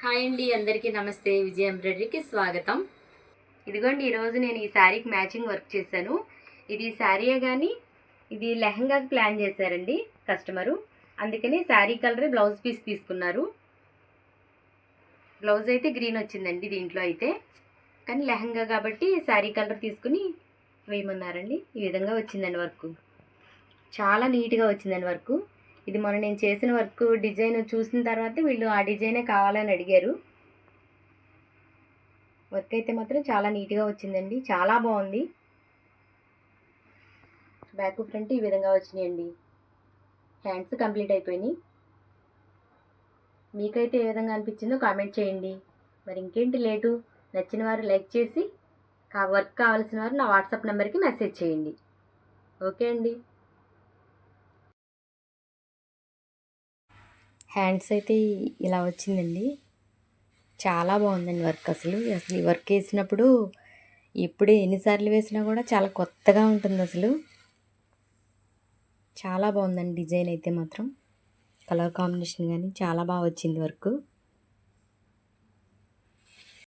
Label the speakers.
Speaker 1: Hi అండి, అందరికీ నమస్తే. విజయ ఎంబ్రాయిడరీకి స్వాగతం. ఇదిగోండి, ఈరోజు నేను ఈ శారీకి మ్యాచింగ్ వర్క్ చేశాను. ఇది శారీయే కానీ ఇది లెహంగాకి ప్లాన్ చేశారండి కస్టమరు. అందుకని శారీ కలరే బ్లౌజ్ పీస్ తీసుకున్నారు. బ్లౌజ్ అయితే గ్రీన్ వచ్చిందండి దీంట్లో అయితే, కానీ లెహంగా కాబట్టి శారీ కలర్ తీసుకుని వేయమన్నారండి. ఈ విధంగా వచ్చిందండి వర్క్. చాలా నీట్గా వచ్చిందండి వర్క్. ఇది మొన్న నేను చేసిన వర్క్ డిజైన్ చూసిన తర్వాత వీళ్ళు ఆ డిజైనే కావాలని అడిగారు. వర్క్ అయితే మాత్రం చాలా నీట్గా వచ్చిందండి, చాలా బాగుంది. బ్యాక్ ఫ్రంట్ ఈ విధంగా వచ్చినాయండి. హ్యాండ్స్ కంప్లీట్ అయిపోయినాయి. మీకైతే ఏ విధంగా అనిపించిందో కామెంట్ చేయండి. మరి ఇంకేంటి లేటు, నచ్చిన వారు లైక్ చేసి వర్క్ కావాల్సిన వారు నా వాట్సాప్ నెంబర్కి మెసేజ్ చేయండి. ఓకే అండి. హ్యాండ్స్ అయితే ఇలా వచ్చిందండి, చాలా బాగుందండి వర్క్. అసలు ఈ వర్క్ వేసినప్పుడు ఇప్పుడే ఎన్నిసార్లు వేసినా కూడా చాలా కొత్తగా ఉంటుంది. అసలు చాలా బాగుందండి డిజైన్ అయితే మాత్రం. కలర్ కాంబినేషన్ కానీ చాలా బాగా వచ్చింది వర్క్.